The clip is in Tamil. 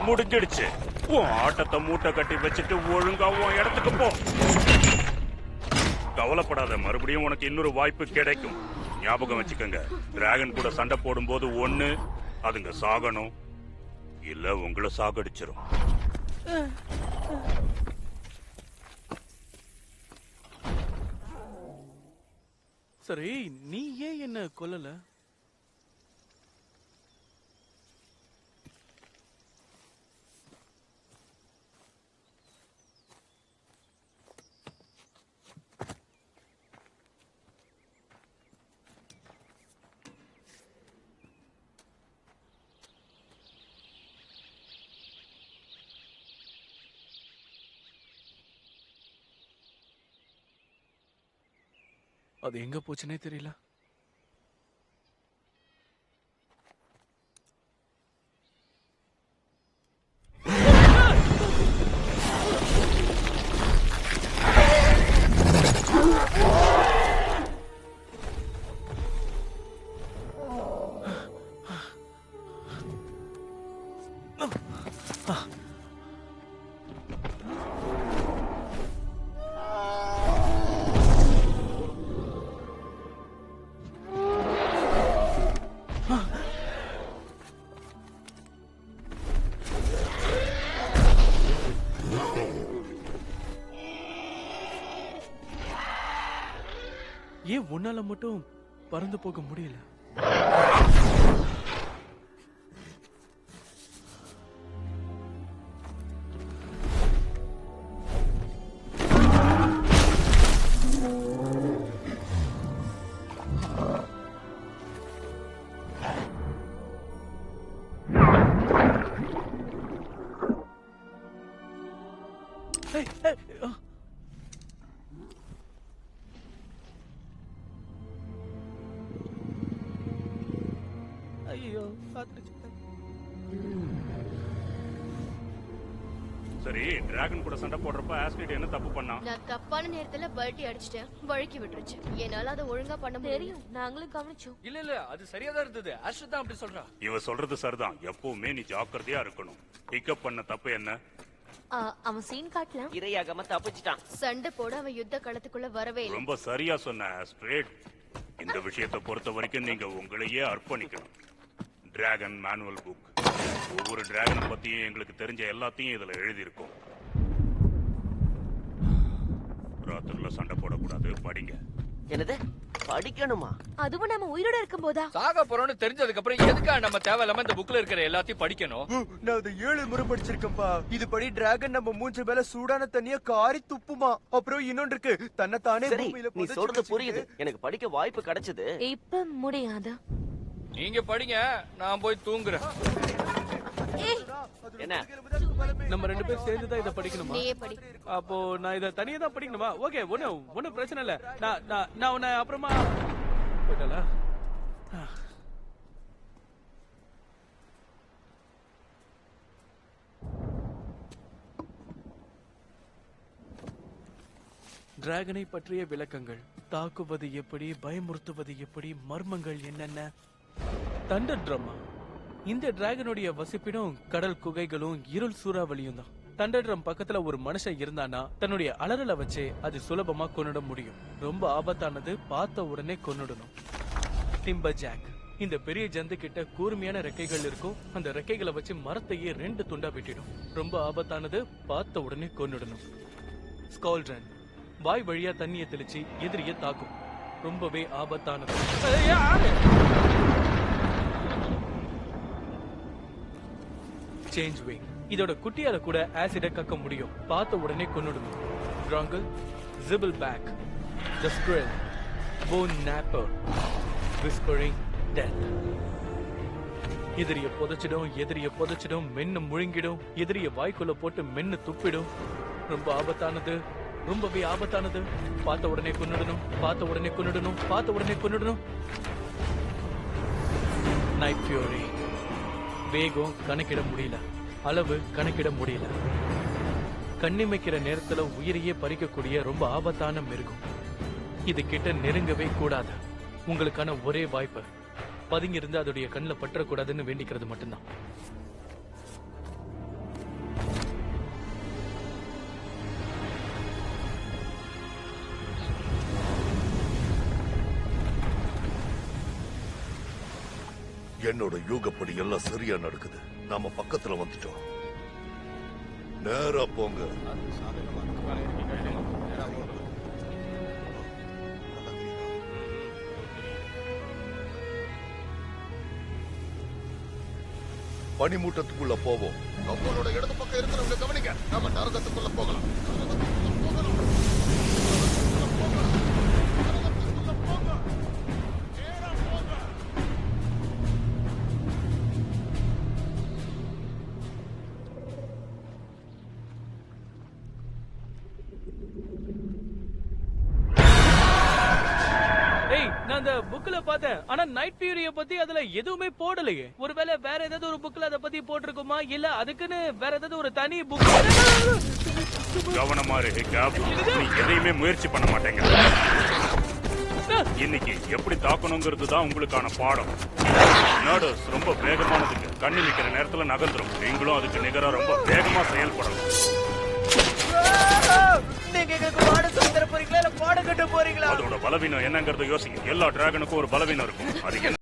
முடிஞ்சிடுச்சு. உன் ஆட்டத்தை மூட்டை கட்டி வச்சுட்டு ஒழுங்கா உன் இடத்துக்கு போ. கவலைப்படாத, மறுபடியும் உனக்கு இன்னொரு வாய்ப்பு கிடைக்கும். ஞாபகம் வச்சுக்கோங்க, டிராகன் கூட சண்டை போடும்போது ஒண்ணு அதுங்க சாகணும், இல்ல உங்களை சாகடிச்சிரும். சரி, நீ ஏன் என்ன கொல்லல? அது எங்க போச்சுனே தெரியல. ஏன் உன்னால மட்டும் பறந்து போக முடியல? சரி, டிராகன் கூட சண்டை போடுறப்ப ஆஸ்ட்ரிட் என்ன தப்பு பண்ணா? நான் தப்பான நேரத்துல பல்ட்டி அடிச்சிட்டேன், வழுக்கி விட்டுருச்சு. என்னால அதை ஒழுங்கா பண்ண முடியும். நாங்களும் கவனிச்சோம். இல்ல அது சரியா தான் இருந்தது. ஆஸ்ட்ரிட் தான் அப்படி சொல்றா. இவ சொல்றது சரிதான். எப்பவுமே நீ ஜாக்கிரதையா இருக்கணும். பிக்கப் பண்ண தப்பு என்ன? அவன் சீன் காட்டலாம். இரையாகாம தப்பிச்சிட்டான். சண்டை போட அவன் யுத்த களத்துக்குள்ள வரவே இல்லை. ரொம்ப சரியா சொன்ன ஆஸ்ட்ரிட். இந்த விஷயத்தை பொறுத்த வரைக்கும் நீங்க உங்களையே அர்ப்பணிக்கணும். டிராகன் மேனுவல் புக், ஒவ்வொரு டிராகனை பத்தியும் எங்களுக்கு தெரிஞ்ச எல்லாத்தையும் இதுல எழுதி இருக்கும். ராத்திரில சண்டை போடக்கூடாது, படிங்க. என்னது படிக்கணுமா? அதுவும் நம்ம உயிரோட இருக்கும் போதா? சாக போறோம்னு தெரிஞ்சதுக்கு அப்புறம் எதுக்கா நம்ம தேவையில்லாம இந்த புக்ல இருக்கிற எல்லாத்தையும் படிக்கணும்? நான் அதை 7 முறை படிச்சிருக்கேன்பா. இது படி டிராகன் நம்ம மூஞ்சி மேல சூடான தண்ணிய காரி துப்புமா. அப்புறம் இன்னொன்று இருக்கு, தன்னை தானே சரி, நீ சொல்றது புரியுது. எனக்கு படிக்க வாய்ப்பு கிடைச்சது. இப்ப முடியாது. நீங்க படிங்க, நான் போய் தூங்குறேன். என்ன, நம்ம 2 பேரும் சேர்ந்து தான் இதை படிக்கணுமா? நீயே படி. அப்போ நான் இதை தனியா தான் படிக்கணுமா? ஓகே, ஒன்னும் பிரச்சனை இல்ல. நான் உன்னை அப்புறமா போயிட்டல. டிராகனை பற்றிய விளக்கங்கள், தாக்குவது எப்படி, பயமுறுத்துவது எப்படி, மர்மங்கள் என்னென்ன. தண்டர் ட்ரம்மா. இந்த டிராகனுடைய வசிப்பிடம் கடல் குகைகளும் இருள் சூறாவளியும் தான். தண்டர் ட்ரம் பக்கத்துல ஒரு மனுஷன் இருந்தானா தன்னுடைய அலறலை வச்சே அது சுலபமா கொன்னுட முடியும். ரொம்ப ஆபத்தானது, பார்த்த உடனே கொன்னுடணும். Timber jack. இந்த பெரிய ஜந்து கிட்ட கூர்மையான ரெக்கைகள் இருக்கும். அந்த ரெக்கைகளை வச்சு மரத்தையே 2 துண்டா வெட்டிடும். ரொம்ப ஆபத்தானது, பார்த்த உடனே கொன்னுடணும். ஸ்கால்ட்ரன். வாய் வழியா தண்ணியை தெளிச்சு எதிரிய தாக்கும். ரொம்பவே ஆபத்தானது. Change wing. இதோட குட்டியால கூட ஆசிட கக்க முடியும். பார்த்த உடனே கொன்னுடும். கிராங்கல், ஜிபிள் பேக், தி ஸ்க்ரில், போன் நாப்பர், விஸ்பரிங் டெத். எதிரிய புதைச்சிடும், மென்னு முழுங்கிடும், எதிரிய வாய்க்குள்ள போட்டு மென்னு துப்பிடும். ரொம்ப ஆபத்தானது, ரொம்பவே ஆபத்தானது. பார்த்த உடனே கொன்னுடணும். Night fury. வேகம் கணக்கிட முடியல, அளவு கணக்கிட முடியல. கண்ணிமைக்கிற நேரத்துல உயிரையே பறிக்கக்கூடிய ரொம்ப ஆபத்தான மிருகம். இது கிட்ட நெருங்கவே கூடாது. உங்களுக்கான ஒரே வாய்ப்பு பதுங்கி இருந்து அதோடைய கண்ணில் பற்றக்கூடாதுன்னு வேண்டிக்கிறது மட்டும்தான். என்னோட யூகப்படி எல்லாம் சரியா நடக்குது. நாம பக்கத்துல வந்துட்டோம். நேரா போங்க. பனிமூட்டத்துக்குள்ள போவோம். நம்மளோட இடது பக்கம் இருக்கிறவங்க கவனிக்க. நாம நரகத்துக்குள்ள போகலாம். ஏய், நான் அந்த புக்ல பார்த்தேன். ஆனா நைட் ஃபியூரிய பத்தி அதுல எதுவுமே போடலையே. ஒருவேளை வேற ஏதாவது ஒரு புக்ல அத பத்தி போட்டிருக்குமா, இல்ல அதுக்குன்னு வேற ஏதாவது ஒரு தனி புக்? கவனமா இரு ஹிகாப். நீ எதையுமே முயற்சி பண்ண மாட்டேங்க. இன்னைக்கு எப்படி தாக்கணுங்கிறது தான் உங்களுக்கான பாடம். நர்டஸ் ரொம்ப வேகமானதுக்கு கண்ணி நிக்கிற நேரத்துல நகர்ந்துரும். நீங்களும் அதுக்கு நிகரா ரொம்ப வேகமா செயல்படணும். நீங்க எங்களுக்கு பாடம் சொல்லி தர போறீங்களா இல்ல பாடம் கட்ட போறீங்களா? அதோட பலவீனம் என்னங்கறத யோசிங்க. எல்லா டிராகனுக்கும் ஒரு பலவீனம் இருக்கும். அது என்ன